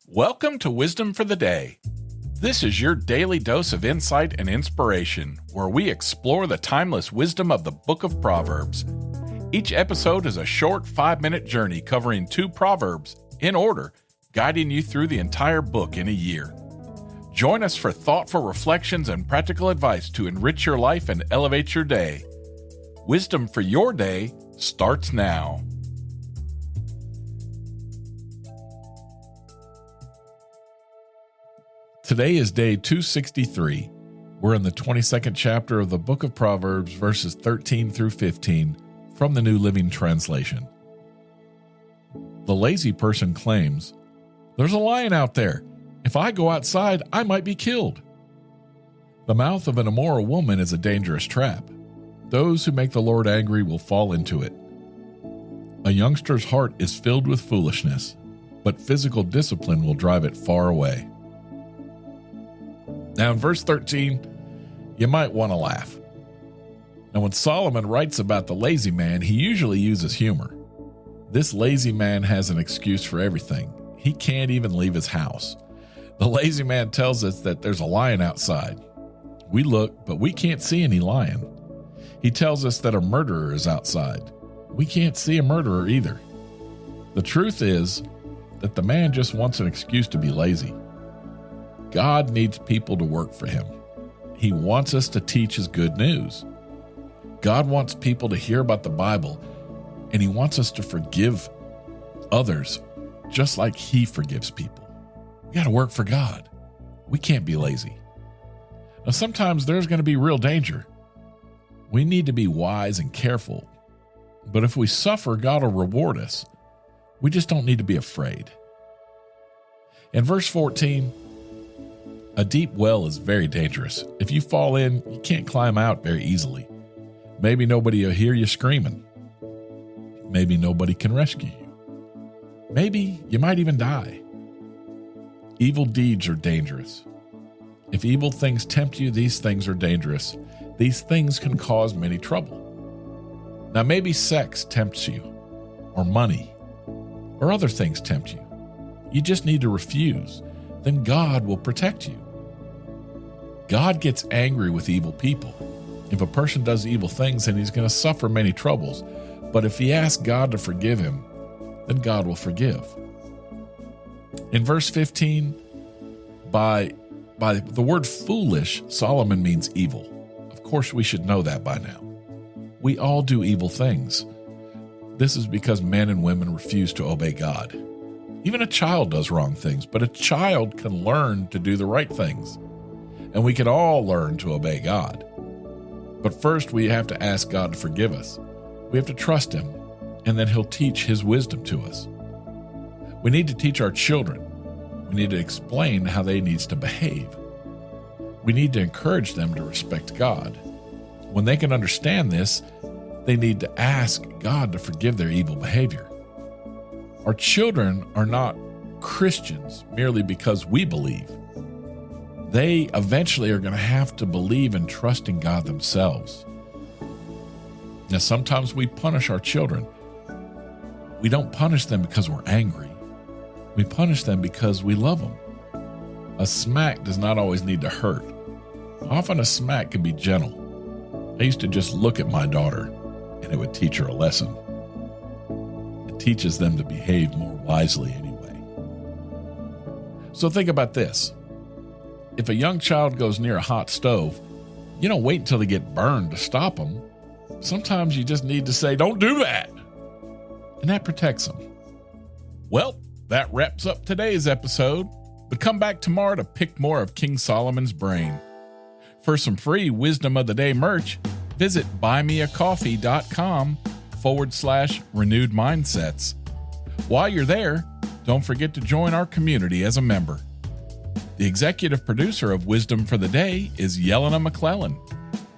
Welcome to Wisdom for the Day. This is your daily dose of insight and inspiration, where we explore the timeless wisdom of the book of Proverbs. Each episode is a short 5-minute journey covering 2 proverbs in order, guiding you through the entire book in a year. Join us for thoughtful reflections and practical advice to enrich your life and elevate your day. Wisdom for your day starts now. Today is day 263. We're in the 22nd chapter of the book of Proverbs, verses 13 through 15, from the New Living Translation. The lazy person claims, "There's a lion out there. If I go outside, I might be killed." The mouth of an immoral woman is a dangerous trap. Those who make the Lord angry will fall into it. A youngster's heart is filled with foolishness, but physical discipline will drive it far away. Now in verse 13, you might want to laugh. Now when Solomon writes about the lazy man, he usually uses humor. This lazy man has an excuse for everything. He can't even leave his house. The lazy man tells us that there's a lion outside. We look, but we can't see any lion. He tells us that a murderer is outside. We can't see a murderer either. The truth is that the man just wants an excuse to be lazy. God needs people to work for him. He wants us to teach his good news. God wants people to hear about the Bible, and he wants us to forgive others just like he forgives people. We got to work for God. We can't be lazy. Now, sometimes there's going to be real danger. We need to be wise and careful. But if we suffer, God will reward us. We just don't need to be afraid. In verse 14, a deep well is very dangerous. If you fall in, you can't climb out very easily. Maybe nobody will hear you screaming. Maybe nobody can rescue you. Maybe you might even die. Evil deeds are dangerous. If evil things tempt you, these things are dangerous. These things can cause many trouble. Now maybe sex tempts you, or money, or other things tempt you. You just need to refuse. Then God will protect you. God gets angry with evil people. If a person does evil things, then he's going to suffer many troubles. But if he asks God to forgive him, then God will forgive. In verse 15, by the word foolish, Solomon means evil. Of course, we should know that by now. We all do evil things. This is because men and women refuse to obey God. Even a child does wrong things, but a child can learn to do the right things. And we can all learn to obey God. But first, we have to ask God to forgive us. We have to trust him, and then he'll teach his wisdom to us. We need to teach our children. We need to explain how they need to behave. We need to encourage them to respect God. When they can understand this, they need to ask God to forgive their evil behavior. Our children are not Christians merely because we believe. They eventually are going to have to believe and trust in God themselves. Now, sometimes we punish our children. We don't punish them because we're angry. We punish them because we love them. A smack does not always need to hurt. Often a smack can be gentle. I used to just look at my daughter, and it would teach her a lesson. It teaches them to behave more wisely anyway. So think about this. If a young child goes near a hot stove, you don't wait until they get burned to stop them. Sometimes you just need to say, "Don't do that." And that protects them. Well, that wraps up today's episode, but come back tomorrow to pick more of King Solomon's brain. For some free Wisdom of the Day merch, visit buymeacoffee.com/renewed mindsets. While you're there, don't forget to join our community as a member. The executive producer of Wisdom for the Day is Yelena McClellan.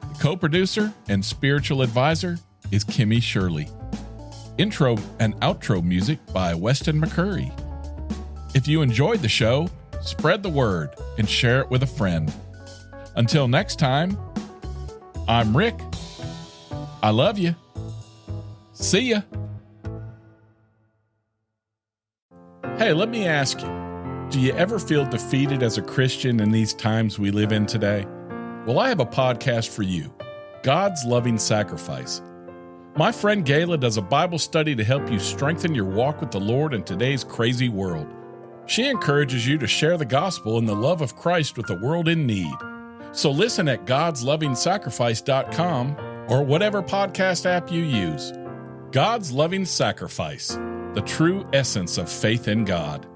The co-producer and spiritual advisor is Kimmy Shirley. Intro and outro music by Weston McCurry. If you enjoyed the show, spread the word and share it with a friend. Until next time, I'm Rick. I love you. See ya. Hey, let me ask you, Do you ever feel defeated as a Christian in these times we live in today? Well, I have a podcast for you, God's Loving Sacrifice. My friend Gayla does a Bible study to help you strengthen your walk with the Lord in today's crazy world. She encourages you to share the gospel and the love of Christ with a world in need. So listen at godslovingsacrifice.com or whatever podcast app you use. God's Loving Sacrifice, the true essence of faith in God.